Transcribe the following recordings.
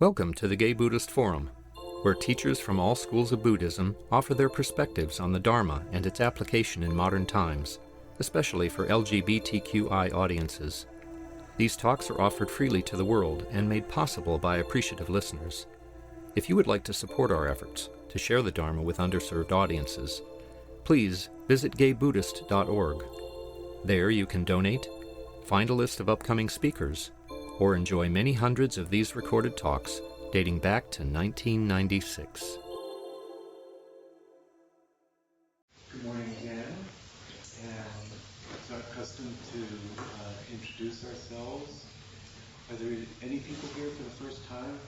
Welcome to the Gay Buddhist Forum, where teachers from all schools of Buddhism offer their perspectives on the Dharma and its application in modern times, especially for LGBTQI audiences. These talks are offered freely to the world and made possible by appreciative listeners. If you would like to support our efforts to share the Dharma with underserved audiences, please visit gaybuddhist.org. There you can donate, find a list of upcoming speakers, or enjoy many hundreds of these recorded talks dating back to 1996. Good morning again, and it's our custom to introduce ourselves. Are there any people here for the first time?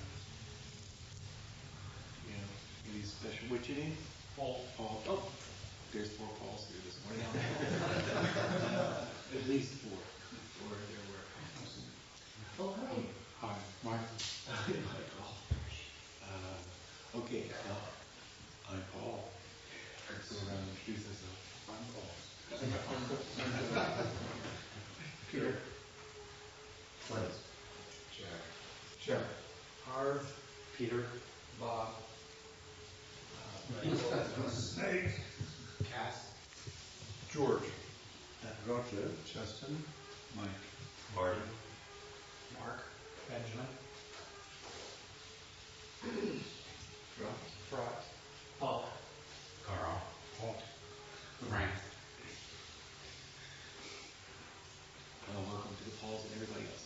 Yeah, any special? What's your name? Paul. Paul. Oh, there's 4 Pauls here this morning. At least 4. Before there were. Oh, hi. Hi, Mark. Hi, Michael. Okay, I'm Paul. So introduce yourself. I'm Paul. Peter. Friends. Jack. Harv. Peter. Bob. Snake. Cass. George. Roger. Justin. Mike. Martin. Mark. Benjamin. Fraught. Paul. Carl. Frank. Welcome to the Pauls and everybody else.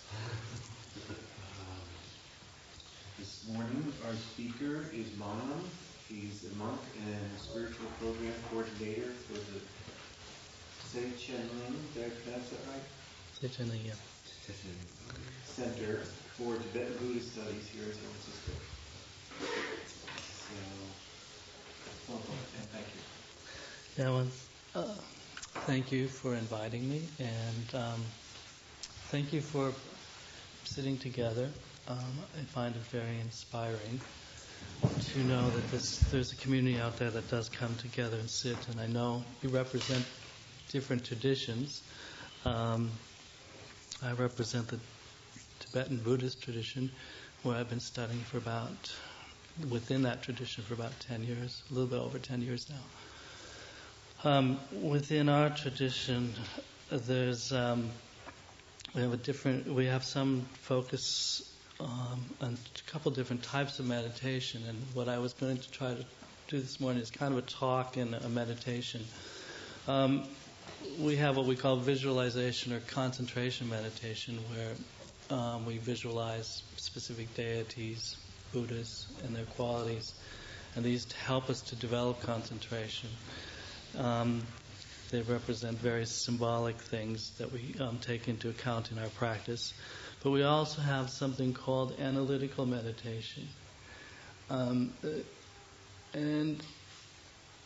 This morning, our speaker is Monlam. He's a monk and spiritual program coordinator for the Tse Chen Ling, did I pronounce that right? Tse Chen Ling Center for Tibetan Buddhist Studies here in San Francisco. So, welcome and thank you. Yeah, well, thank you for inviting me, and thank you for sitting together. I find it very inspiring to know that there's a community out there that does come together and sit, and I know you represent different traditions. I represent the Tibetan Buddhist tradition, where I've been studying within that tradition for about 10 years, a little bit over 10 years now. Within our tradition, we have some focus on a couple different types of meditation, and what I was going to try to do this morning is kind of a talk and a meditation. We have what we call visualization or concentration meditation, where we visualize specific deities, Buddhas, and their qualities, and these help us to develop concentration. They represent very symbolic things that we take into account in our practice. But we also have something called analytical meditation. And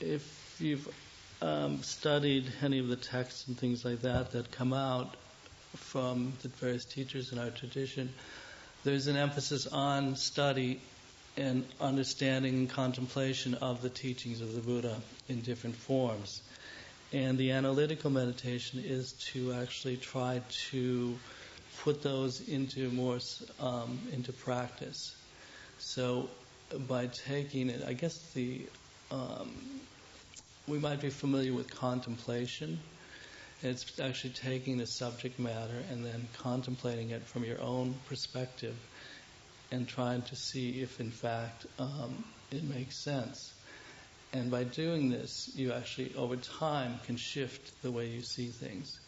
if you've studied any of the texts and things like that come out from the various teachers in our tradition, there's an emphasis on study and understanding and contemplation of the teachings of the Buddha in different forms. And the analytical meditation is to actually try to put those into practice. So by taking it, I guess we might be familiar with contemplation. It's actually taking a subject matter and then contemplating it from your own perspective and trying to see if in fact it makes sense. And by doing this, you actually over time can shift the way you see things.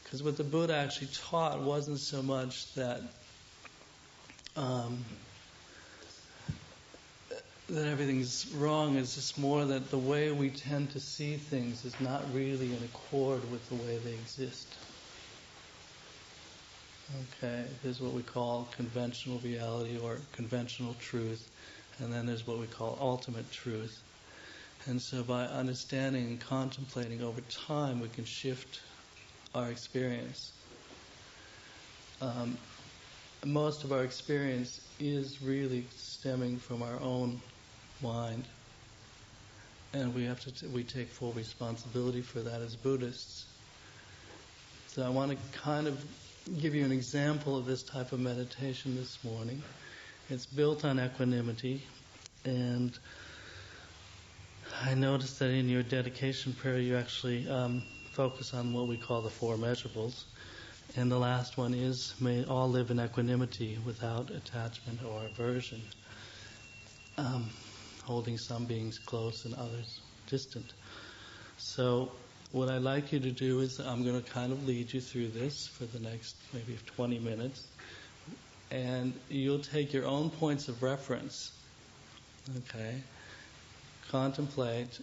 Because what the Buddha actually taught wasn't so much that everything's wrong. It's just more that the way we tend to see things is not really in accord with the way they exist. Okay, there's what we call conventional reality or conventional truth, and then there's what we call ultimate truth. And so by understanding and contemplating over time, we can shift our experience. Most of our experience is really stemming from our own mind, and we take full responsibility for that as Buddhists. So I want to kind of give you an example of this type of meditation this morning. It's built on equanimity, and I noticed that in your dedication prayer you actually focus on what we call the four measurables. And the last one is, may all live in equanimity without attachment or aversion, holding some beings close and others distant. So what I'd like you to do is, I'm going to kind of lead you through this for the next maybe 20 minutes. And you'll take your own points of reference, okay? Contemplate,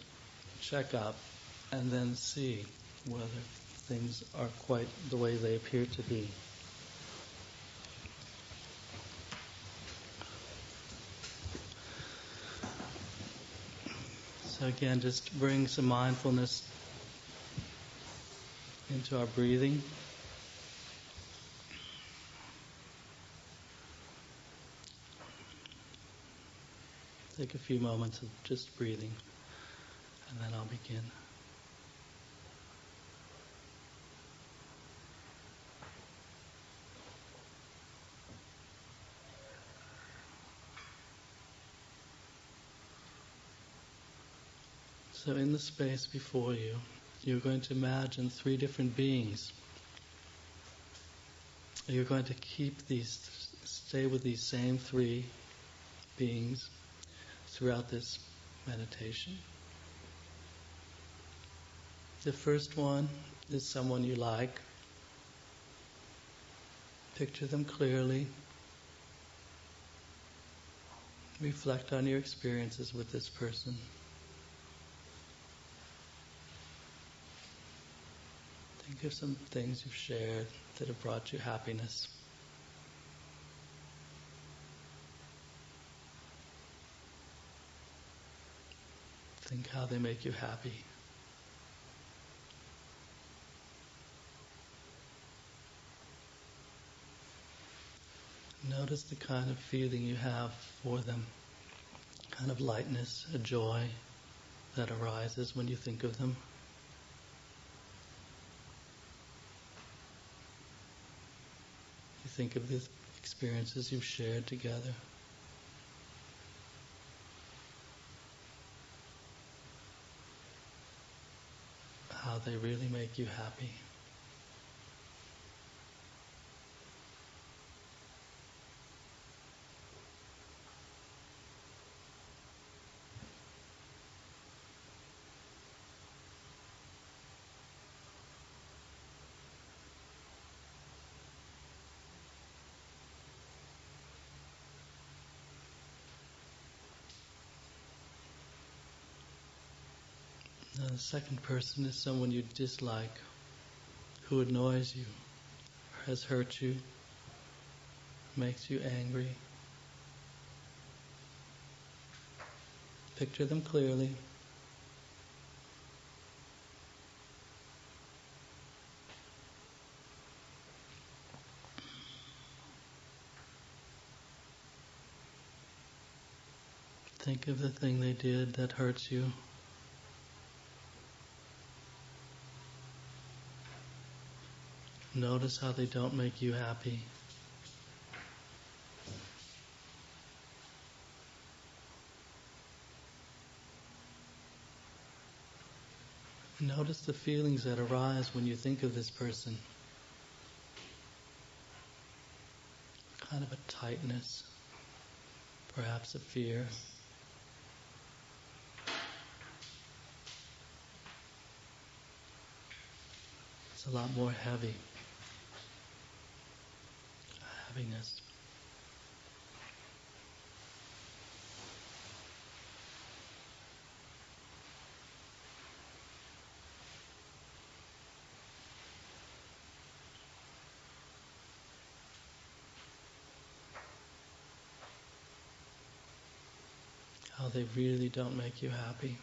check up, and then see whether things are quite the way they appear to be. So again, just bring some mindfulness into our breathing. Take a few moments of just breathing, and then I'll begin. So in the space before you, you're going to imagine three different beings. You're going to stay with these same three beings throughout this meditation. The first one is someone you like. Picture them clearly. Reflect on your experiences with this person. Think of some things you've shared that have brought you happiness. Think how they make you happy. Notice the kind of feeling you have for them, kind of lightness, a joy that arises when you think of them. You think of the experiences you've shared together. How they really make you happy. Now the second person is someone you dislike, who annoys you, has hurt you, makes you angry. Picture them clearly. Think of the thing they did that hurts you. Notice how they don't make you happy. Notice the feelings that arise when you think of this person. Kind of a tightness, perhaps a fear. It's a lot more heavy. Heaviness. How they really don't make you happy.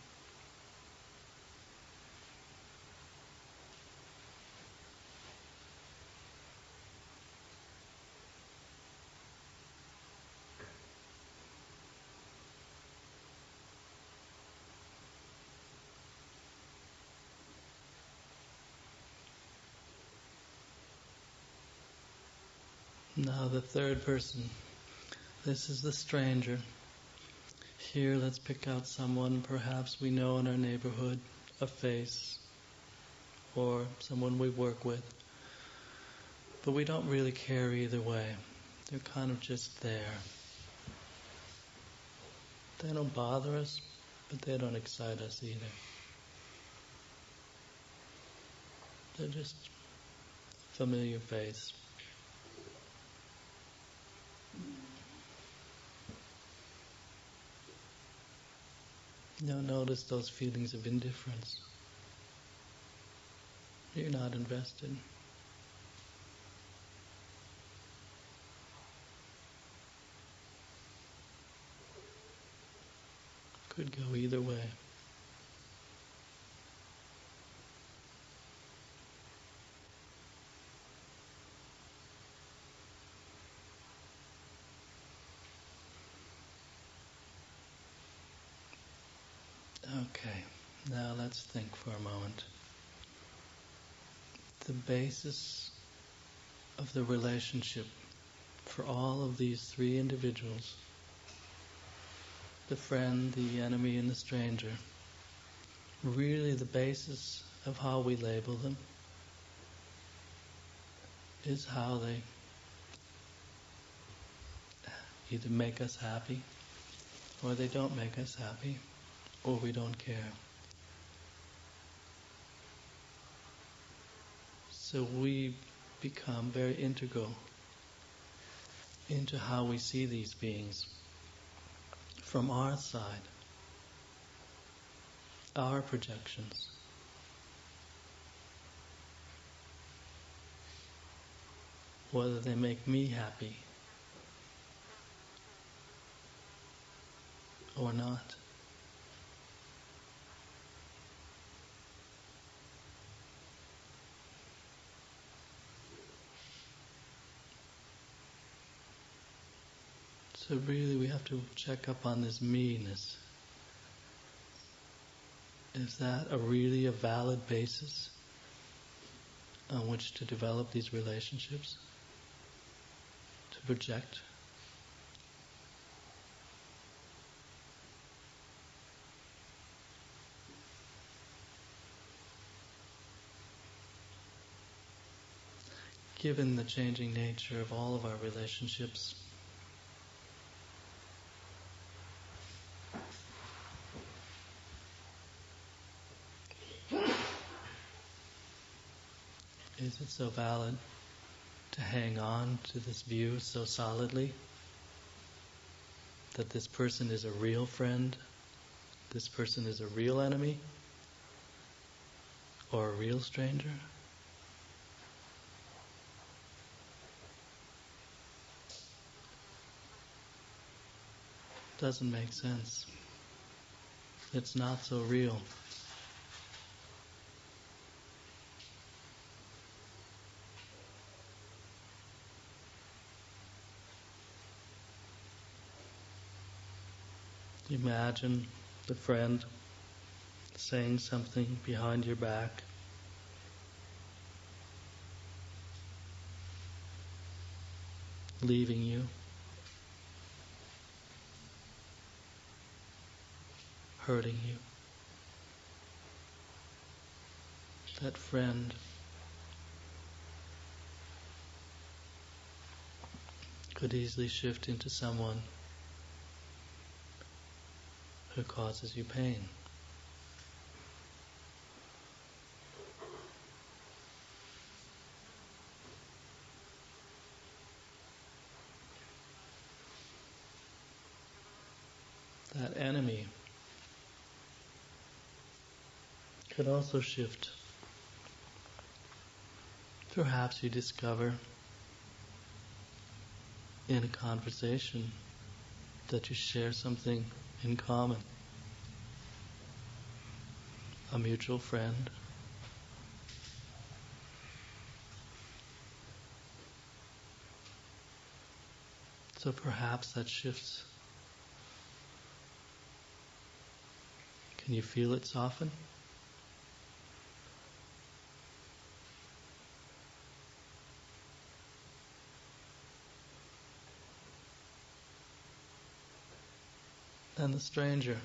Now the third person. This is the stranger. Here, let's pick out someone perhaps we know in our neighborhood, a face, or someone we work with. But we don't really care either way. They're kind of just there. They don't bother us, but they don't excite us either. They're just a familiar face. Now notice those feelings of indifference. You're not invested. Could go either way. Okay, now let's think for a moment. The basis of the relationship for all of these three individuals, the friend, the enemy, and the stranger, really the basis of how we label them is how they either make us happy, or they don't make us happy, or we don't care. So we become very integral into how we see these beings from our side, our projections. Whether they make me happy or not. So really we have to check up on this me-ness. Is that really a valid basis on which to develop these relationships? To project? Given the changing nature of all of our relationships, is it so valid to hang on to this view so solidly that this person is a real friend, this person is a real enemy, or a real stranger? Doesn't make sense. It's not so real. Imagine the friend saying something behind your back, leaving you, hurting you. That friend could easily shift into someone who causes you pain. That enemy could also shift. Perhaps you discover in a conversation that you share something in common. A mutual friend. So perhaps that shifts. Can you feel it soften? and the stranger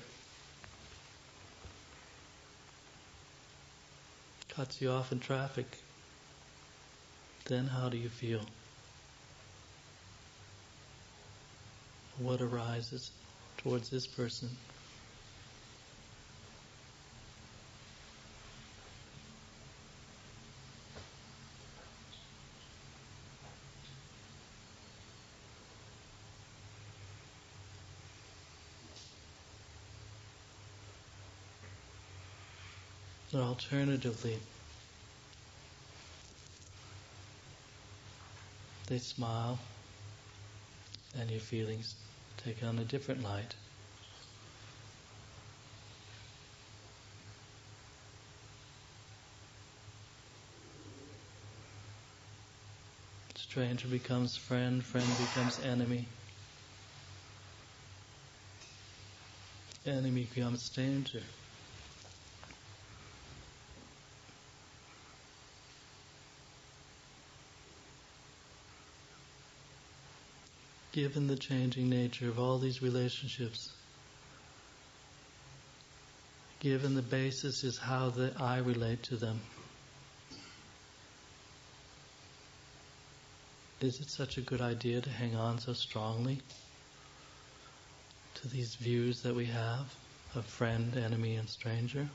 cuts you off in traffic, then how do you feel? What arises towards this person? Or alternatively, they smile and your feelings take on a different light. Stranger becomes friend, friend becomes enemy. Enemy becomes stranger. Given the changing nature of all these relationships, given the basis is how I relate to them, is it such a good idea to hang on so strongly to these views that we have of friend, enemy, and stranger?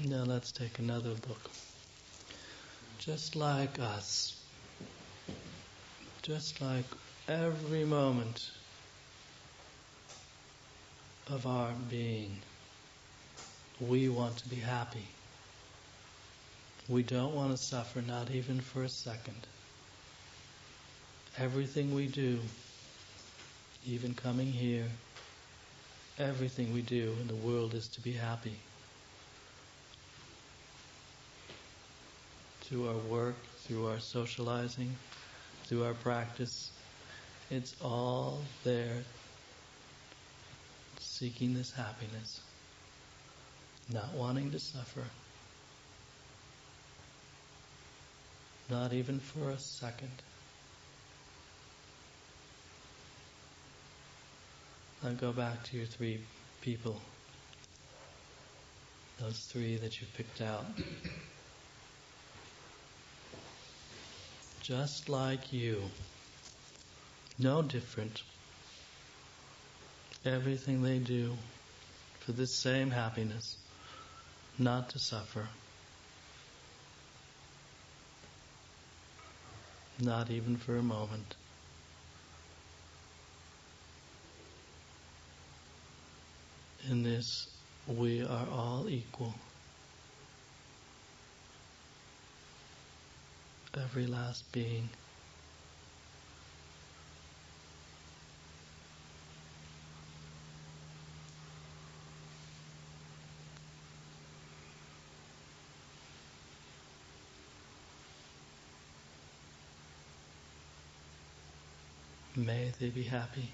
Now let's take another look. Just like us, just like every moment of our being, we want to be happy. We don't want to suffer, not even for a second. Everything we do, even coming here, everything we do in the world is to be happy. Through our work, through our socializing, through our practice, it's all there seeking this happiness, not wanting to suffer, not even for a second. Now go back to your 3 people, those 3 that you picked out. Just like you, no different. Everything they do for this same happiness, not to suffer, not even for a moment. In this, we are all equal. Every last being. May they be happy.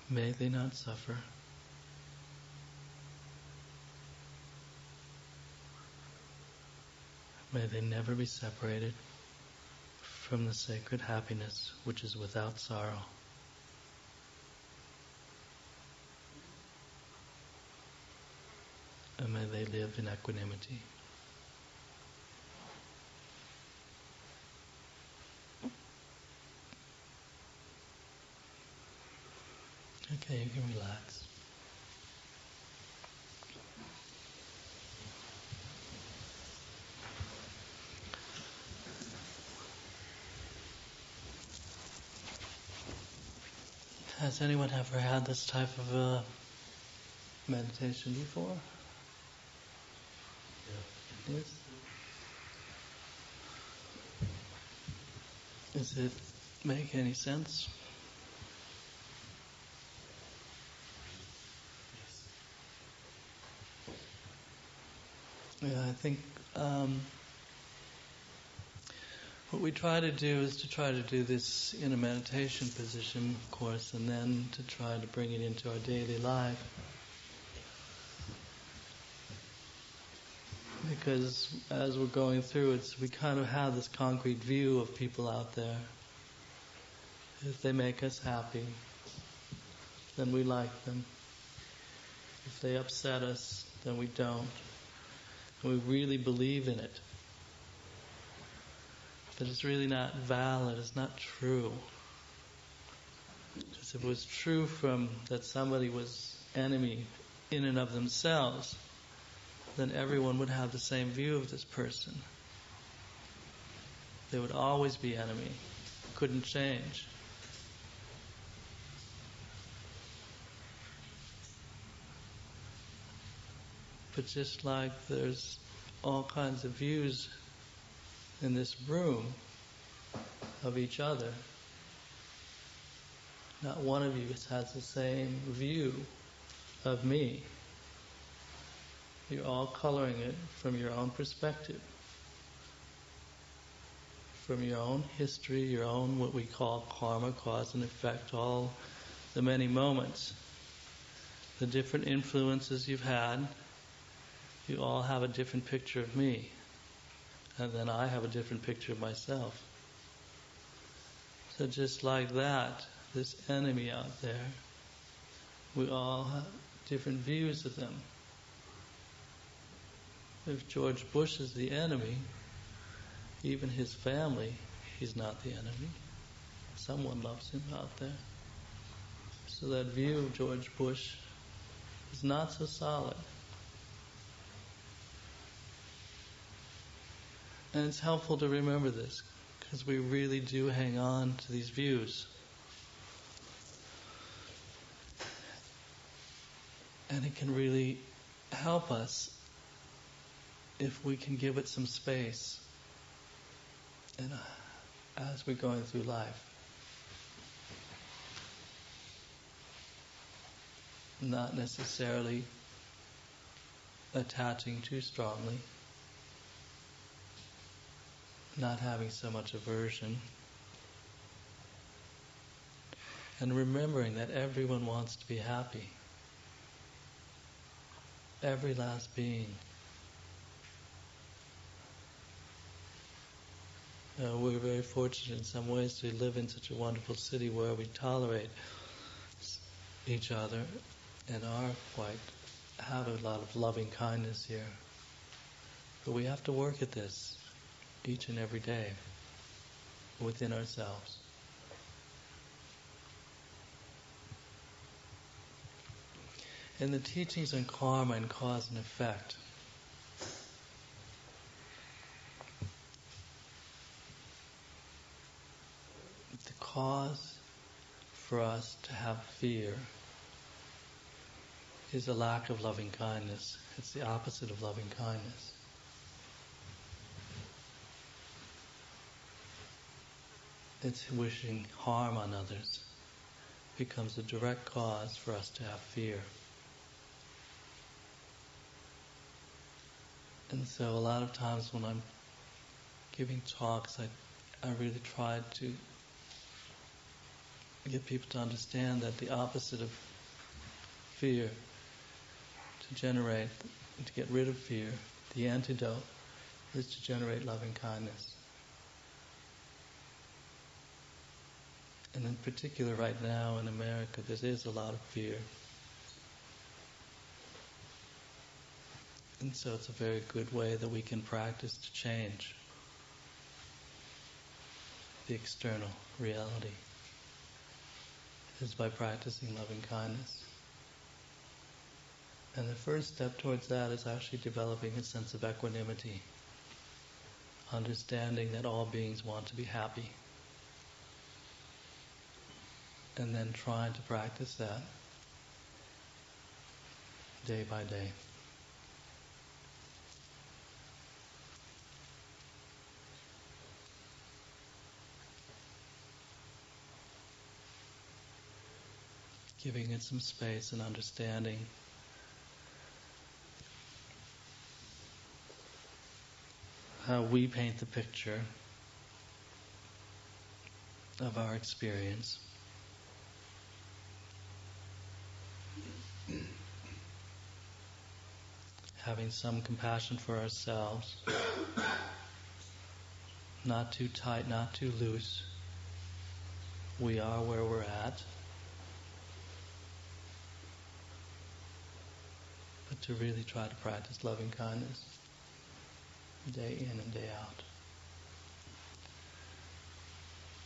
May they not suffer. May they never be separated from the sacred happiness which is without sorrow. And may they live in equanimity. Okay, you can relax. Has anyone ever had this type of meditation before? Yeah. Yes? Does it make any sense? Yes. Yeah, I think what we try to do is to try to do this in a meditation position, of course, and then to try to bring it into our daily life. Because as we're going through it, we kind of have this concrete view of people out there. If they make us happy, then we like them. If they upset us, then we don't. And we really believe in it. But it's really not valid, it's not true. Because if it was true that somebody was enemy in and of themselves, then everyone would have the same view of this person. They would always be enemy. Couldn't change. But just like there's all kinds of views in this room of each other, not one of you has the same view of me. You're all coloring it from your own perspective, from your own history, your own what we call karma, cause and effect, all the many moments, the different influences you've had. You all have a different picture of me, and then I have a different picture of myself. So just like that, this enemy out there, we all have different views of them. If George Bush is the enemy, even his family, he's not the enemy. Someone loves him out there. So that view of George Bush is not so solid. And it's helpful to remember this, because we really do hang on to these views. And it can really help us if we can give it some space as we're going through life. Not necessarily attaching too strongly, not having so much aversion, and remembering that everyone wants to be happy. Every last being. We're very fortunate in some ways to live in such a wonderful city where we tolerate each other and have a lot of loving kindness here. But we have to work at this each and every day within ourselves. In the teachings on karma and cause and effect, the cause for us to have fear is a lack of loving kindness. It's the opposite of loving kindness. It's wishing harm on others. Becomes a direct cause for us to have fear. And so a lot of times when I'm giving talks, I really try to get people to understand that the opposite of fear, to get rid of fear, the antidote is to generate loving kindness. And in particular right now in America, there is a lot of fear. And so it's a very good way that we can practice to change the external reality, is by practicing loving kindness. And the first step towards that is actually developing a sense of equanimity, understanding that all beings want to be happy, and then trying to practice that day by day. Giving it some space and understanding. how we paint the picture of our experience. Having some compassion for ourselves, not too tight, not too loose. We are where we're at. But to really try to practice loving kindness day in and day out.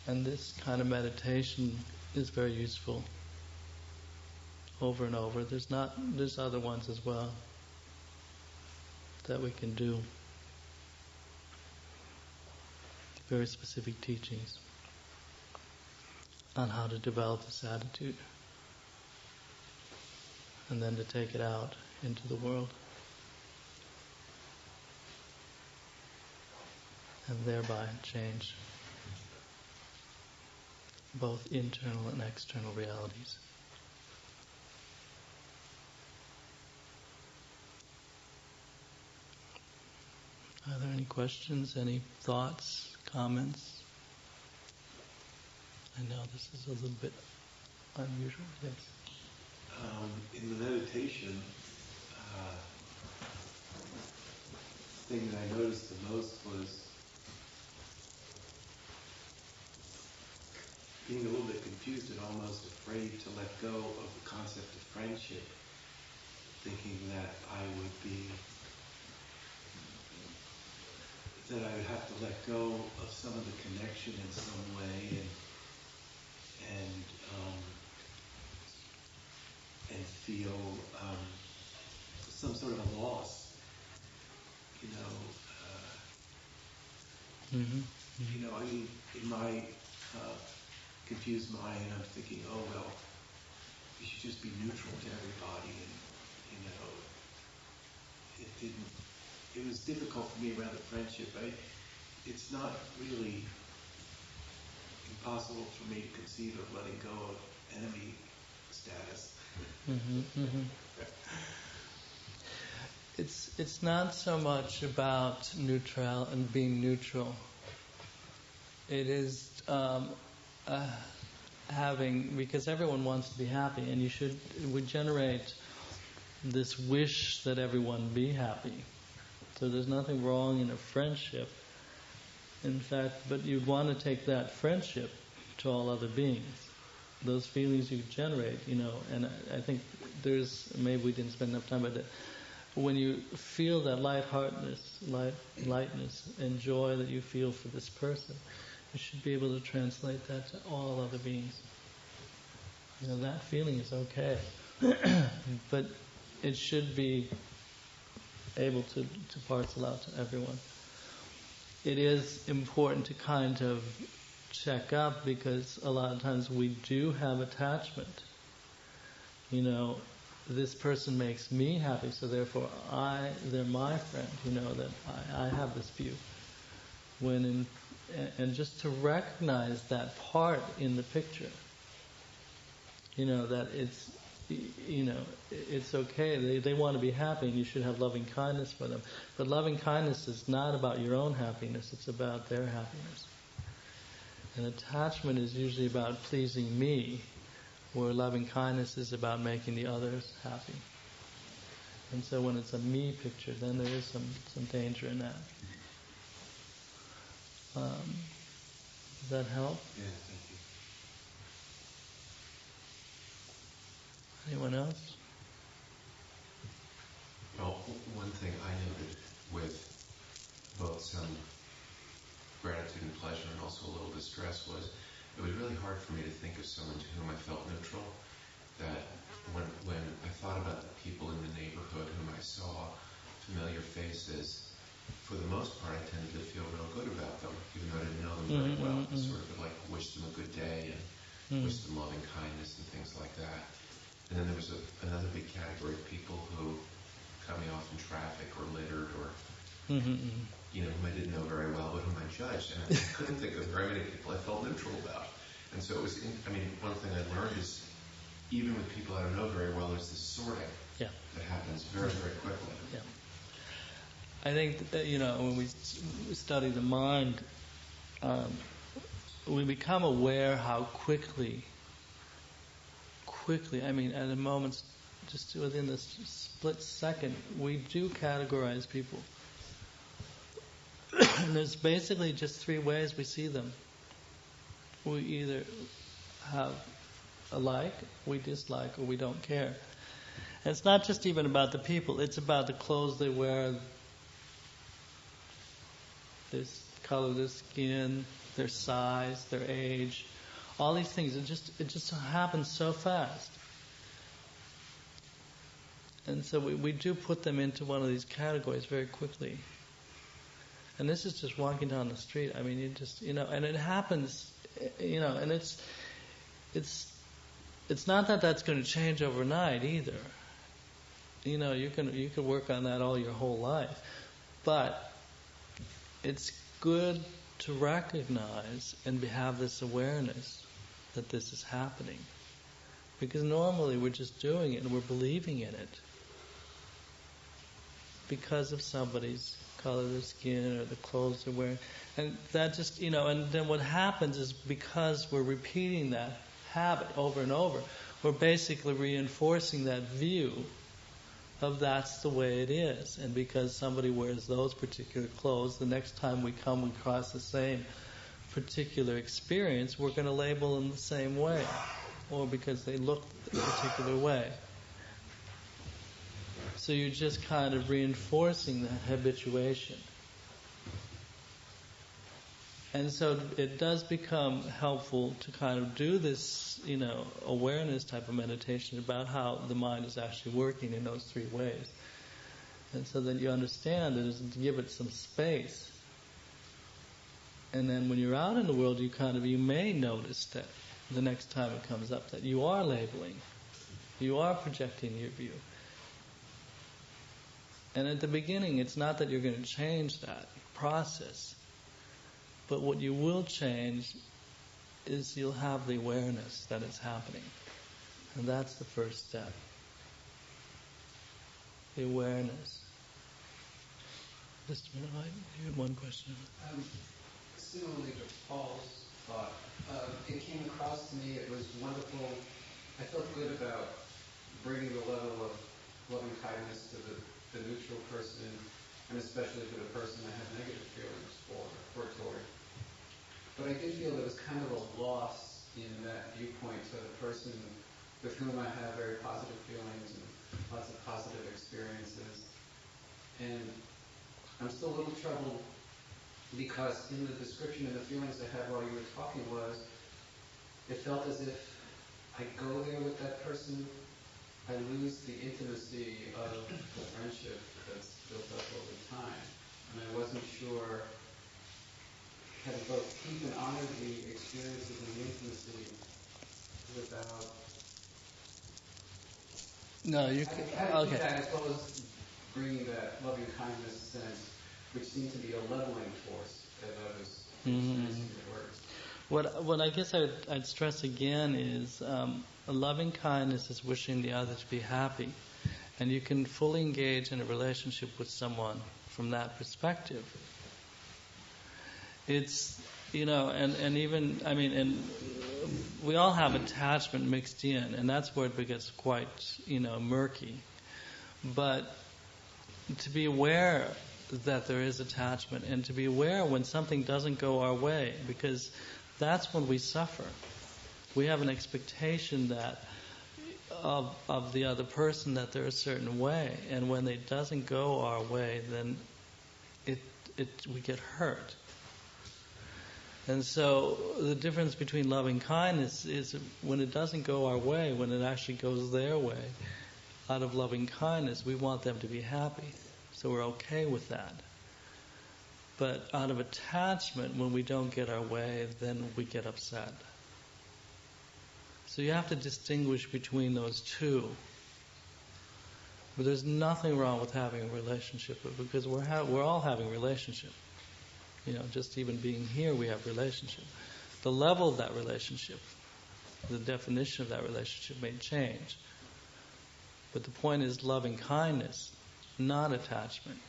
And this kind of meditation is very useful over and over. There's other ones as well that we can do. Very specific teachings on how to develop this attitude and then to take it out into the world and thereby change both internal and external realities. Are there any questions, any thoughts, comments? I know this is a little bit unusual. Yes. In the meditation, the thing that I noticed the most was being a little bit confused and almost afraid to let go of the concept of friendship, thinking that I would have to let go of some of the connection in some way and feel some sort of a loss, I mean, in my confused mind, I'm thinking, oh well, you should just be neutral to everybody, and it was difficult for me around the friendship. It's not really impossible for me to conceive of letting go of enemy status. It's not so much about neutral and being neutral. It is because everyone wants to be happy, and we generate this wish that everyone be happy. So there's nothing wrong in a friendship, in fact, but you'd want to take that friendship to all other beings. Those feelings you generate, and I think maybe we didn't spend enough time, but when you feel that lightness and joy that you feel for this person, you should be able to translate that to all other beings. That feeling is okay, but it should be able to parcel out to everyone. It is important to kind of check up, because a lot of times we do have attachment. This person makes me happy, so therefore they're my friend. That I have this view. And just to recognize that part in the picture. That it's okay. They want to be happy, and you should have loving kindness for them. But loving kindness is not about your own happiness; it's about their happiness. And attachment is usually about pleasing me, where loving kindness is about making the others happy. And so when it's a me picture, then there is some danger in that. Does that help? Yeah, thank you. Anyone else? Well, one thing I noted with both some gratitude and pleasure and also a little distress was it was really hard for me to think of someone to whom I felt neutral. That when I thought about the people in the neighborhood whom I saw, familiar faces, for the most part I tended to feel real good about them, even though I didn't know them very well. I sort of like wish them a good day and wish them loving kindness and things like that. And then there was another big category of people who cut me off in traffic or littered or whom I didn't know very well, but whom I judged. And I couldn't think of very many people I felt neutral about. And so it was, one thing I learned is, even with people I don't know very well, there's this sorting that happens very, very quickly. Yeah. I think that, when we study the mind, we become aware how quickly, I mean, at a moment's, just within this split second, we do categorize people. And there's basically just three ways we see them. We either have a like, we dislike, or we don't care. And it's not just even about the people, it's about the clothes they wear, their color of their skin, their size, their age, all these things. It just happens so fast. And so we do put them into one of these categories very quickly. And this is just walking down the street. I mean, you just, and it happens, and it's not that that's going to change overnight either. You can work on that all your whole life. But it's good to recognize and have this awareness that this is happening. Because normally we're just doing it and we're believing in it because of somebody's color of their skin or the clothes they're wearing. And that just, and then what happens is because we're repeating that habit over and over, we're basically reinforcing that view of that's the way it is. And because somebody wears those particular clothes, the next time we come across the same particular experience, we're going to label them the same way. Or because they look a particular way. So you're just kind of reinforcing that habituation. And so it does become helpful to kind of do this, awareness type of meditation about how the mind is actually working in those three ways. And so then you understand that it's to give it some space. And then when you're out in the world, you may notice that the next time it comes up that you are labeling, you are projecting your view. And at the beginning, it's not that you're going to change that process, but what you will change is you'll have the awareness that it's happening. And that's the first step. The awareness. Just a minute, you had one question. Similarly to Paul's thought, it came across to me, it was wonderful. I felt good about bringing the level of loving kindness to the neutral person, and especially to the person I have negative feelings for toward. But I did feel there was kind of a loss in that viewpoint to the person with whom I have very positive feelings and lots of positive experiences. And I'm still a little troubled because in the description of the feelings I had while you were talking it felt as if I go there with that person, I lose the intimacy of the friendship that's built up over time. And I wasn't sure how to both keep and honor the experiences and the intimacy without... No, you can... Okay. As well as bringing that loving kindness sense, which seemed to be a leveling force as I was experiencing the words. What I guess I'd stress again is a loving kindness is wishing the other to be happy. And you can fully engage in a relationship with someone from that perspective. It's, and even, and we all have attachment mixed in, and that's where it gets quite, murky. But to be aware that there is attachment, and to be aware when something doesn't go our way, because that's when we suffer. We have an expectation that of the other person that they're a certain way, and when it doesn't go our way, then we get hurt. And so the difference between loving kindness is when it doesn't go our way, when it actually goes their way, out of loving kindness, we want them to be happy. So we're okay with that. But out of attachment, when we don't get our way, then we get upset. So you have to distinguish between those two. But there's nothing wrong with having a relationship, because we're all having a relationship. Just even being here, we have relationship. The level of that relationship, the definition of that relationship may change. But the point is loving kindness, not attachment.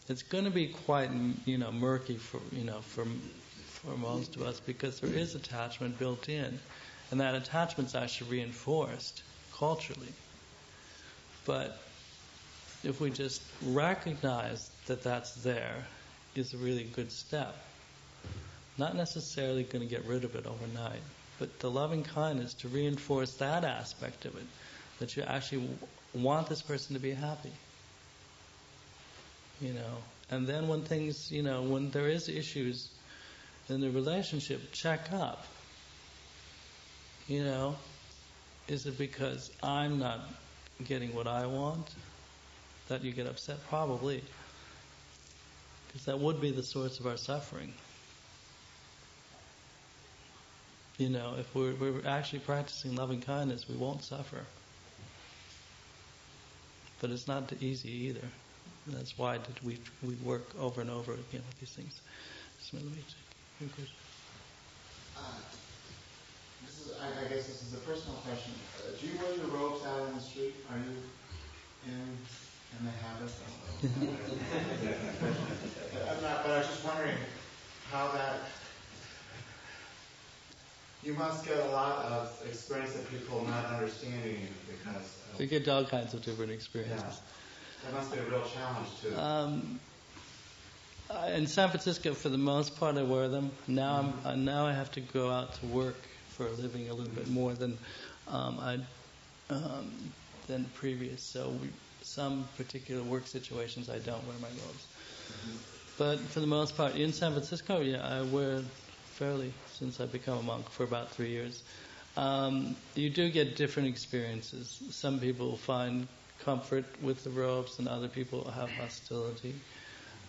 it's going to be quite, murky for most of us, because there is attachment built in, and that attachment's actually reinforced culturally. But if we just recognize that that's there, is a really good step. Not necessarily going to get rid of it overnight, but the loving kindness to reinforce that aspect of it, that you actually want this person to be happy. And then when things, when there is issues in the relationship, check up. Is it because I'm not getting what I want that you get upset? Probably. Because that would be the source of our suffering. If we're actually practicing loving kindness, we won't suffer. But it's not easy either. That's why we work over and over again with these things. So let me check your question. I guess this is a personal question. Do you wear your robes out in the street? Are you in the habit of but I was just wondering how that... You must get a lot of experience of people not understanding you because... We get all kinds of different experiences. Yeah. That must be a real challenge too. In San Francisco, for the most part, I wear them. Now I have to go out to work for a living a little bit more than than previous. So some particular work situations, I don't wear my robes. But for the most part, in San Francisco, I wear fairly since I've become a monk for about 3 years. You do get different experiences. Some people find comfort with the robes, and other people have hostility.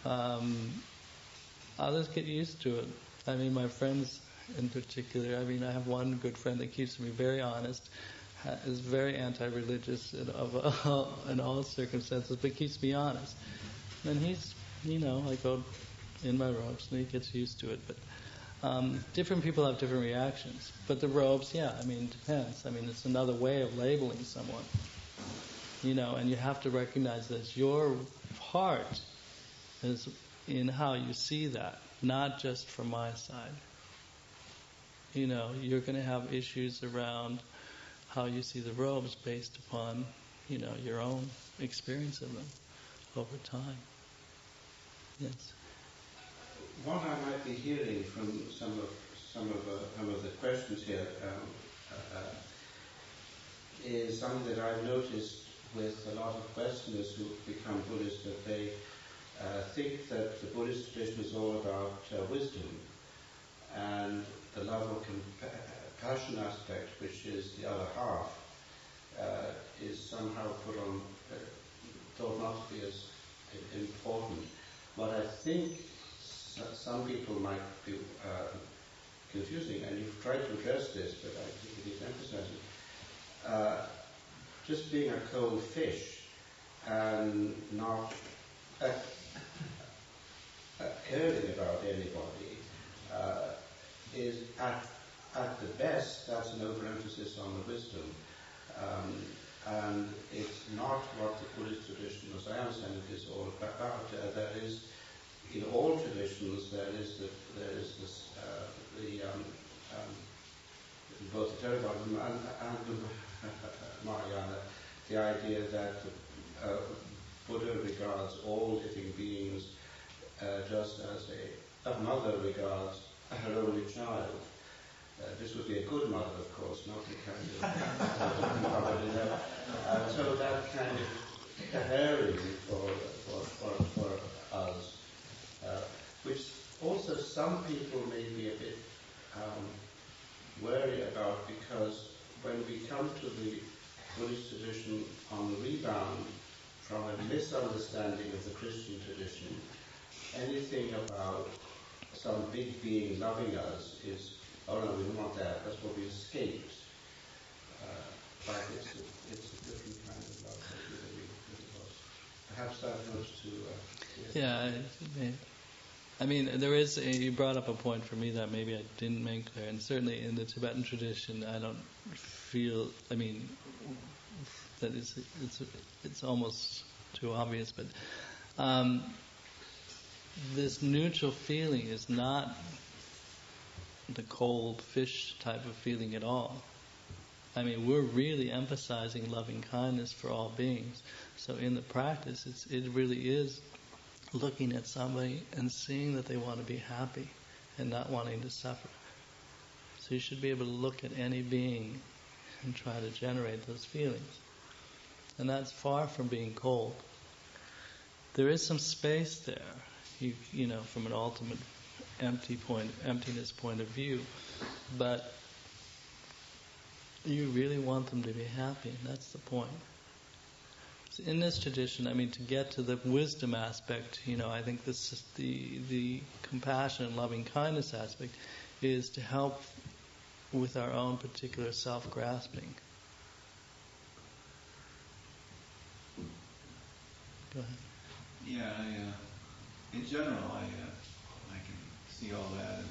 Others get used to it. I mean, my friends in particular, I have one good friend that keeps me very honest, is very anti-religious in all circumstances, but keeps me honest. And he's, I go in my robes, and he gets used to it. But different people have different reactions. But the robes, it depends. It's another way of labeling someone. And you have to recognize that your heart is in how you see that, not just from my side. You're going to have issues around how you see the robes based upon, your own experience of them over time. Yes. What I might be hearing from some of the questions here is something that I've noticed with a lot of Westerners who become Buddhists, that they think that the Buddhist tradition is all about wisdom, and the love or compassion aspect, which is the other half, is somehow thought not to be as important. But I think some people might be confusing, and you've tried to address this, but I think it needs emphasizing. Just being a cold fish and not caring about anybody is at the best, that's an overemphasis on the wisdom, and it's not what the Buddhist tradition, as I understand it, is all about. There is, in all traditions, there is this both the Theravada and the Mahayana, the idea that Buddha regards all living beings just as a mother regards her only child. This would be a good mother, of course, not the kind of so that kind of caring for us, which also some people may be a bit wary about, because when we come to the Buddhist tradition on the rebound from a misunderstanding of the Christian tradition, anything about some big being loving us is, oh no, we don't want that, that's what we escaped. But it's a different kind of love that we was. Perhaps that helps to... there is you brought up a point for me that maybe I didn't make clear, and certainly in the Tibetan tradition, I don't feel, that it's almost too obvious, but this neutral feeling is not the cold fish type of feeling at all. I mean, we're really emphasizing loving kindness for all beings. So in the practice, it really is looking at somebody and seeing that they want to be happy and not wanting to suffer. So you should be able to look at any being and try to generate those feelings. And that's far from being cold. There is some space there, you know, from an ultimate emptiness point of view, but you really want them to be happy, and that's the point. So in this tradition, I mean, to get to the wisdom aspect, you know, I think this is the compassion and loving kindness aspect is to help with our own particular self-grasping. Go ahead. Yeah, in general, I can see all that,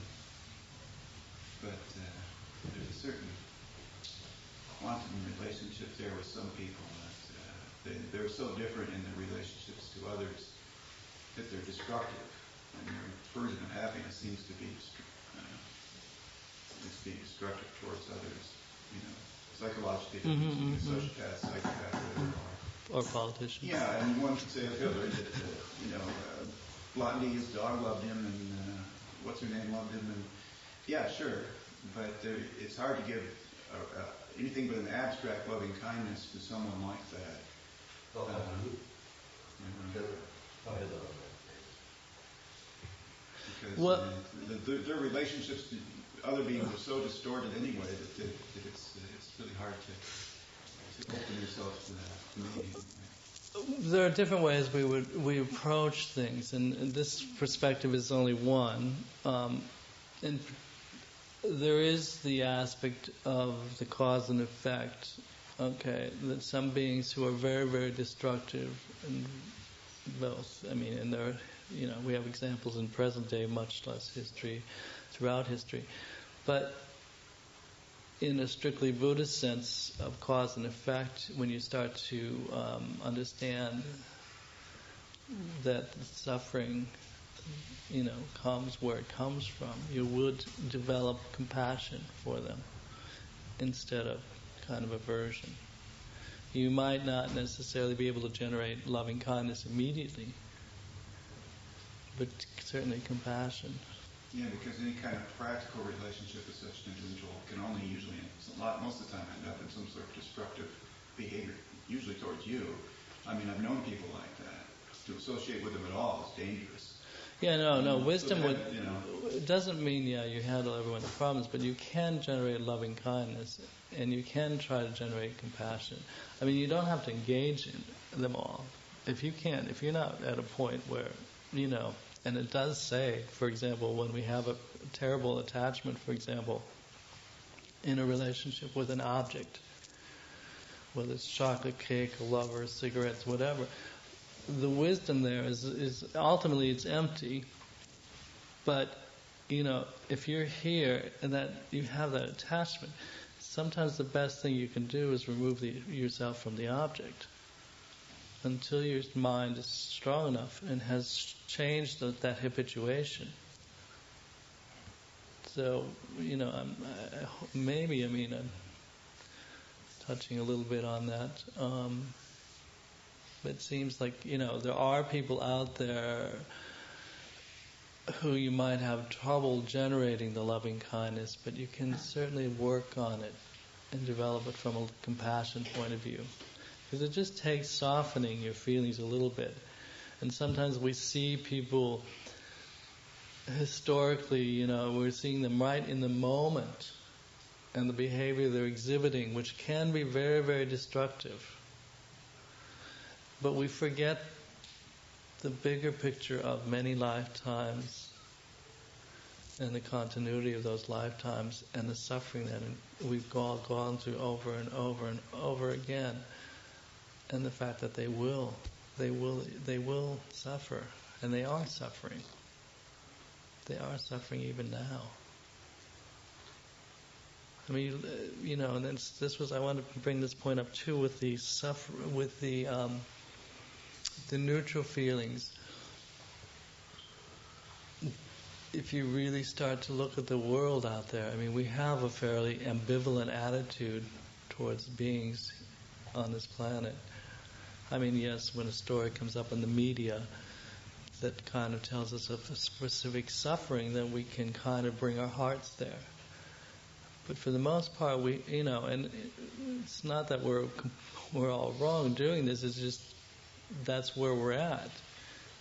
but there's a certain quantum relationship there with some people that they're so different in their relationships to others that they're destructive, and their version of happiness seems to be destructive towards others. You know, psychologically, sociopath, psychopath, whatever. Or politicians. Yeah, and one could say of Hitler that, Blondie, his dog, loved him, and what's her name loved him, and yeah, sure, but it's hard to give anything but an abstract loving kindness to someone like that. Because their relationships to other beings are so distorted anyway that it's really hard to open yourself to that. There are different ways we approach things, and this perspective is only one. And there is the aspect of the cause and effect. Okay, that some beings who are very, very destructive, and both. I mean, and there, we have examples in present day, much less history, throughout history, but in a strictly Buddhist sense of cause and effect, when you start to understand that suffering, comes where it comes from, you would develop compassion for them instead of kind of aversion. You might not necessarily be able to generate loving kindness immediately, but certainly compassion. Yeah, because any kind of practical relationship with such an individual can only usually, most of the time, end up in some sort of destructive behavior, usually towards you. I mean, I've known people like that. To associate with them at all is dangerous. Yeah, no. Wisdom it doesn't mean you handle everyone's problems, but you can generate loving kindness, and you can try to generate compassion. I mean, you don't have to engage in them all. If you're not at a point where, and it does say, for example, when we have a terrible attachment, for example, in a relationship with an object, whether it's chocolate cake, a lover, cigarettes, whatever, the wisdom there is ultimately it's empty. But, if you're here and that you have that attachment, sometimes the best thing you can do is remove yourself from the object until your mind is strong enough and has changed that habituation. So, I'm touching a little bit on that. It seems like, there are people out there who you might have trouble generating the loving kindness, but you can certainly work on it and develop it from a compassion point of view. Because it just takes softening your feelings a little bit. And sometimes we see people, historically, we're seeing them right in the moment and the behavior they're exhibiting, which can be very, very destructive. But we forget the bigger picture of many lifetimes and the continuity of those lifetimes and the suffering that we've gone through over and over and over again. And the fact that they will suffer, and they are suffering. They are suffering even now. I mean, and I wanted to bring this point up too with the the neutral feelings. if you really start to look at the world out there, I mean, we have a fairly ambivalent attitude towards beings on this planet. I mean, yes, when a story comes up in the media that kind of tells us of a specific suffering, then we can kind of bring our hearts there. But for the most part, we, and it's not that we're all wrong doing this. It's just that's where we're at,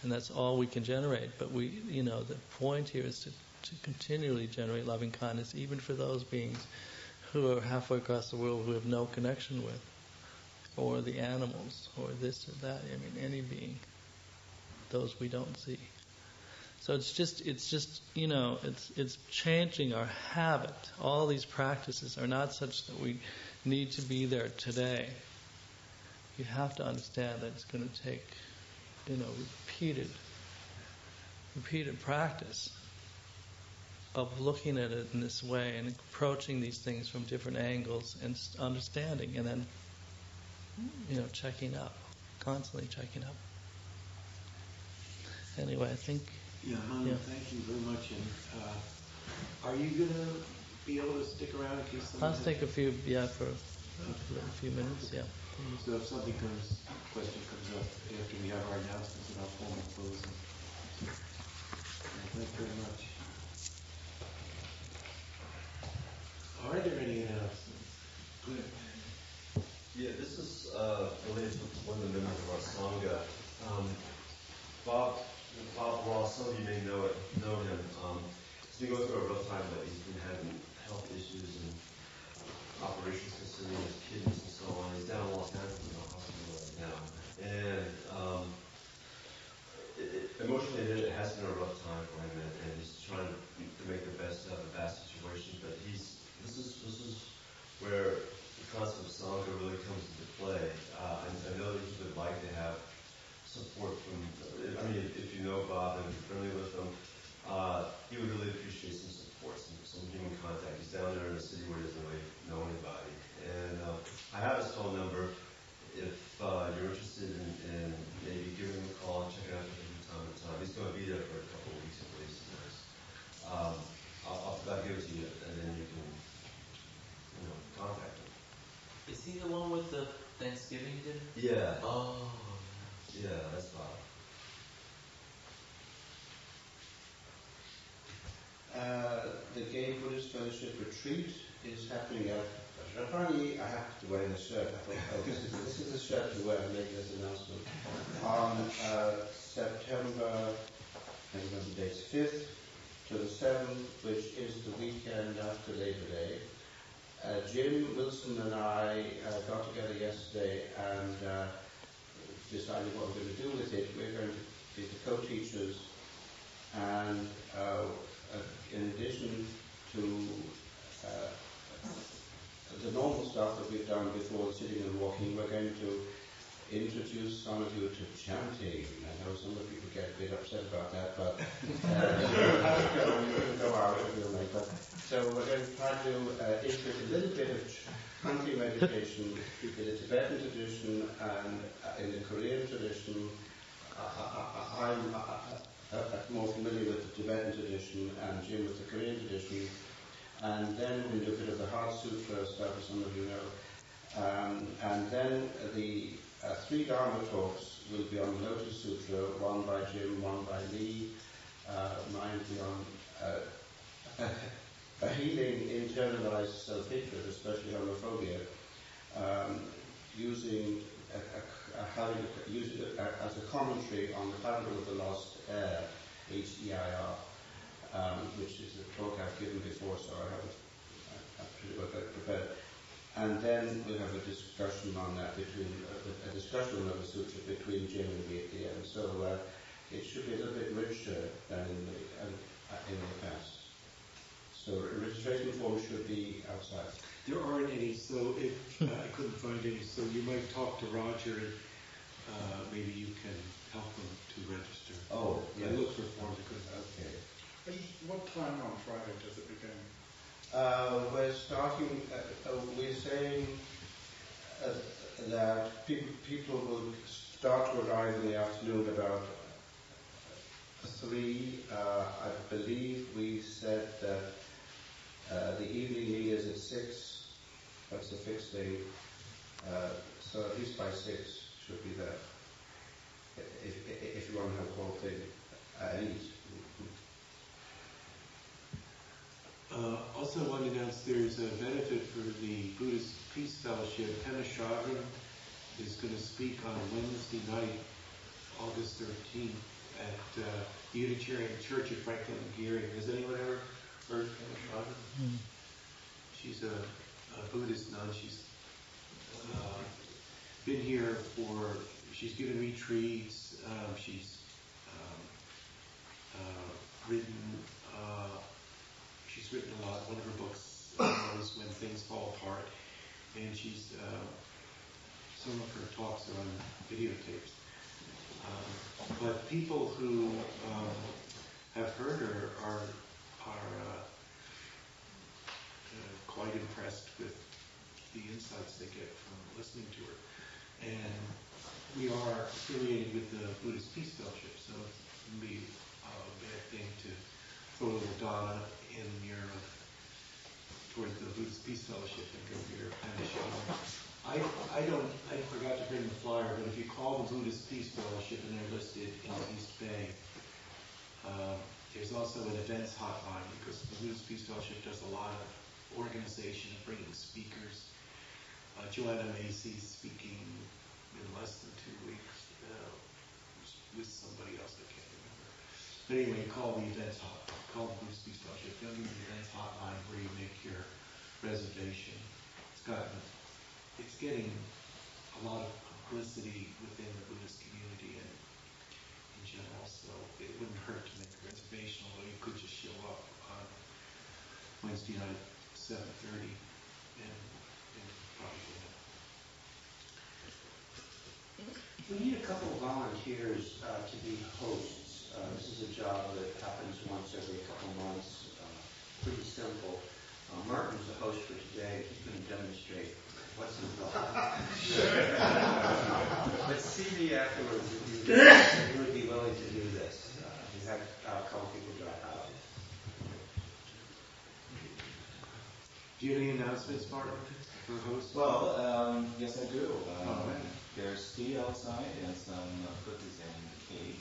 and that's all we can generate. But we, the point here is to continually generate loving kindness, even for those beings who are halfway across the world who have no connection with, or the animals, or this or that. I mean, any being, those we don't see. So it's just it's changing our habit. All these practices are not such that we need to be there today. You have to understand that it's going to take, repeated practice of looking at it in this way and approaching these things from different angles and understanding, and then, checking up, constantly checking up. Anyway, I think. Yeah, thank you very much. And are you going to be able to stick around in case something? I'll take a few, for a few minutes, yeah. So if question comes up after we have our announcements about formal closing. Thank you very much. Are there any announcements? Good. Yeah, this is related to one of the members of our Sangha. Bob Ross, some of you may know him. He's been going through a rough time lately. He's been having health issues and operations concerning his kidneys and so on. He's down in Los Angeles in the hospital right now. And emotionally, it has been a rough time for him, and he's trying to make the best of a bad situation. But this is where the concept of Sangha really comes into play. And I know that he would like to have support from, if you know Bob and if you're friendly with him, he would really appreciate some support, some human contact. He's down there in a city where he doesn't really know anybody. And I have his phone number. If you're interested in maybe giving him a call and checking out with him from time to time. He's going to be there for a couple of weeks at least. I'll give it to you, and then you can, contact him. Is he the one with the Thanksgiving dinner? Yeah. Oh. Yeah, that's Bob. The Gay Buddhist Fellowship Retreat is happening at. Apparently, I have to wear this shirt. I thought, this is the shirt to wear. I made this announcement on September. I remember the dates, 5th to the 7th, which is the weekend after Labor Day. Jim Wilson and I got together yesterday and decided what we're going to do with it. We're going to be the co-teachers, and in addition to the normal stuff that we've done before, sitting and walking, we're going to introduce some of you to chanting. I know some of the people get a bit upset about that, but you can go out if you like. So we're going to try to introduce a little bit of chanting meditation in the Tibetan tradition and in the Korean tradition. I'm more familiar with the Tibetan tradition and Jim with the Korean tradition. And then we'll do a bit of the Heart Sutra stuff, as some of you know. And then the 3 Dharma talks will be on the Lotus Sutra, one by Jim, one by Lee. Mine will be on healing internalized self-hatred, especially homophobia, using it as a commentary on the title of the Lost Air, H-E-I-R. Which is a talk I've given before, so I'm pretty well prepared. And then we'll have a discussion on that a discussion of the sutra between Jim and me at the end. So it should be a little bit richer than in the past. So registration forms should be outside. There aren't any, so if I couldn't find any, so you might talk to Roger and maybe you can help him to register. Oh, yeah. Look for forms. Okay. What time on Friday does it begin? We're starting. We're saying that people will start to arrive in the afternoon about 3. believe we said that the evening meeting is at 6. That's a fixed date. So at least by 6 should be there. If you want to have the whole thing at least. Also, I want to announce there's a benefit for the Buddhist Peace Fellowship. Pema Chodron is going to speak on Wednesday night, August 13th, at the Unitarian Church of Franklin and Geary. Has anyone ever heard of Pema Chodron? Mm. She's a Buddhist nun. She's been here she's given retreats. She's written a lot. One of her books is When Things Fall Apart, and some of her talks are on videotapes. But people who have heard her are quite impressed with the insights they get from listening to her. And we are affiliated with the Buddhist Peace Fellowship, so it wouldn't be a bad thing to throw a little dot in your toward the Buddhist Peace Fellowship and go to your I forgot to bring the flyer, but if you call the Buddhist Peace Fellowship and they're listed in East Bay, there's also an events hotline because the Buddhist Peace Fellowship does a lot of organization of bringing speakers. Joanna Macy's speaking in less than 2 weeks with somebody else I can't remember. But anyway, call the events hotline. Call the Buddhist Peace Fellowship. Go to the events hotline where you make your reservation. It's getting a lot of publicity within the Buddhist community and in general, so it wouldn't hurt to make a reservation, although you could just show up on Wednesday night at 7:30 and probably We need a couple of volunteers to be hosts. This is a job that happens once every couple months. Pretty simple. Martin's the host for today. He's going to demonstrate what's involved. But see me afterwards if you would be willing to do this. We've had a couple people drop out. Do you have any announcements, Martin, for hosts? Well, yes, I do. There's tea outside and some cookies and cake.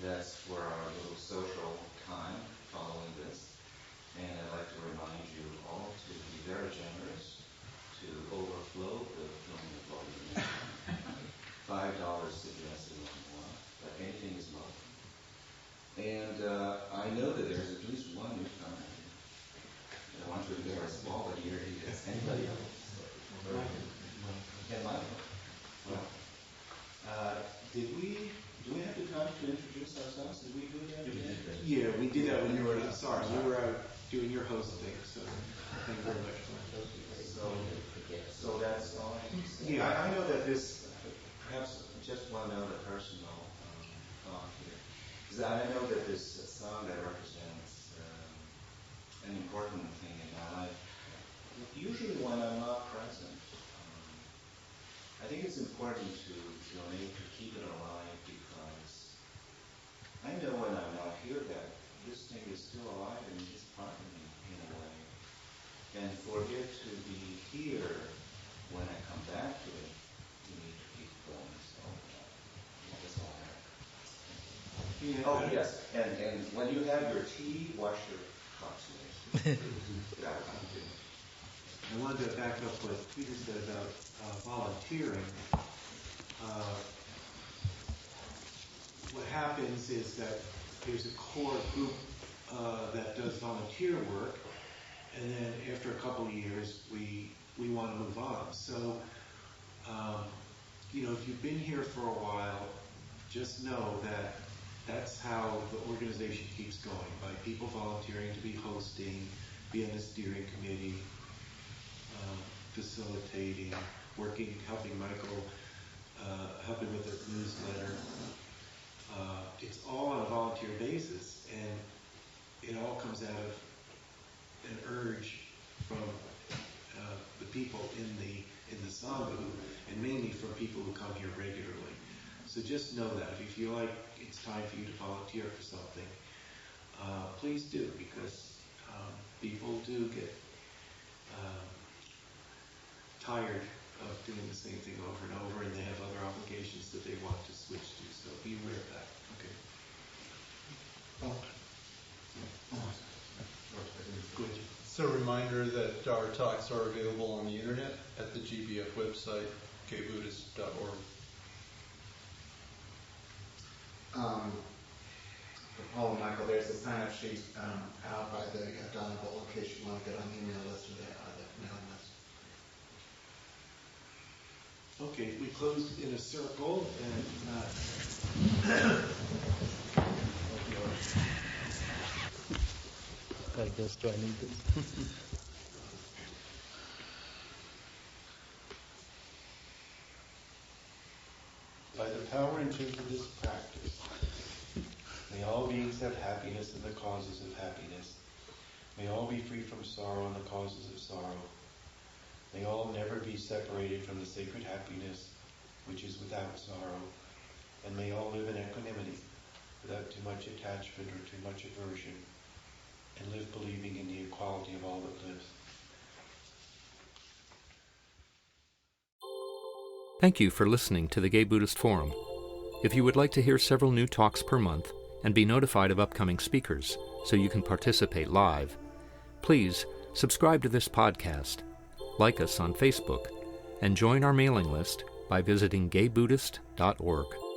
That's for our little social time following this. And I'd like to remind you all to be very generous, to overflow the filling of volume. $5 suggested on one, but anything is welcome. And I know that there's at least one newcomer. I don't want to embarrass Paul, but here he is. Anybody else? And Michael. Well, do we have the time to introduce ourselves? Did we do that? Yeah, we did that when you were, sorry, you were out doing your host thing, so thank you very much for that. So that's all I can say. Yeah. I know that this, perhaps just one other personal thought here, is that I know that this song that represents an important thing in my life, usually when I'm not present, I think it's important to donate, to keep it alive, because I know when I'm not here that this thing is still alive and it's part of me in a way. And for it to be here when I come back to it, we need to keep going. So that's all I have. Yeah. Oh, yes. And when you have your tea, wash your cups. I wanted to back up what Peter said about volunteering. What happens is that there's a core group that does volunteer work, and then after a couple of years, we want to move on. So, if you've been here for a while, just know that that's how the organization keeps going, by people volunteering to be hosting, be on the steering committee, facilitating, working, helping Michael, helping with the newsletter. It's all on a volunteer basis, and it all comes out of an urge from the people in the Sangha, and mainly from people who come here regularly. So just know that if you feel like it's time for you to volunteer for something, please do, because people do get tired of doing the same thing over and over, and they have other obligations that they want to switch to. So be aware of that. Okay. Good. It's a reminder that our talks are available on the internet at the GBF website, gaybuddhist.org. For Paul and Michael, there's a sign-up sheet out by the Donna Bowl in case you want to get on the email list or the mailing list. Okay, we closed in a circle, and I guess, do I need this? By the power and truth of this practice, may all beings have happiness and the causes of happiness. May all be free from sorrow and the causes of sorrow. May all never be separated from the sacred happiness which is without sorrow. And may all live in equanimity, without too much attachment or too much aversion, and live believing in the equality of all that lives. Thank you for listening to the Gay Buddhist Forum. If you would like to hear several new talks per month and be notified of upcoming speakers so you can participate live, please subscribe to this podcast, like us on Facebook, and join our mailing list by visiting gaybuddhist.org.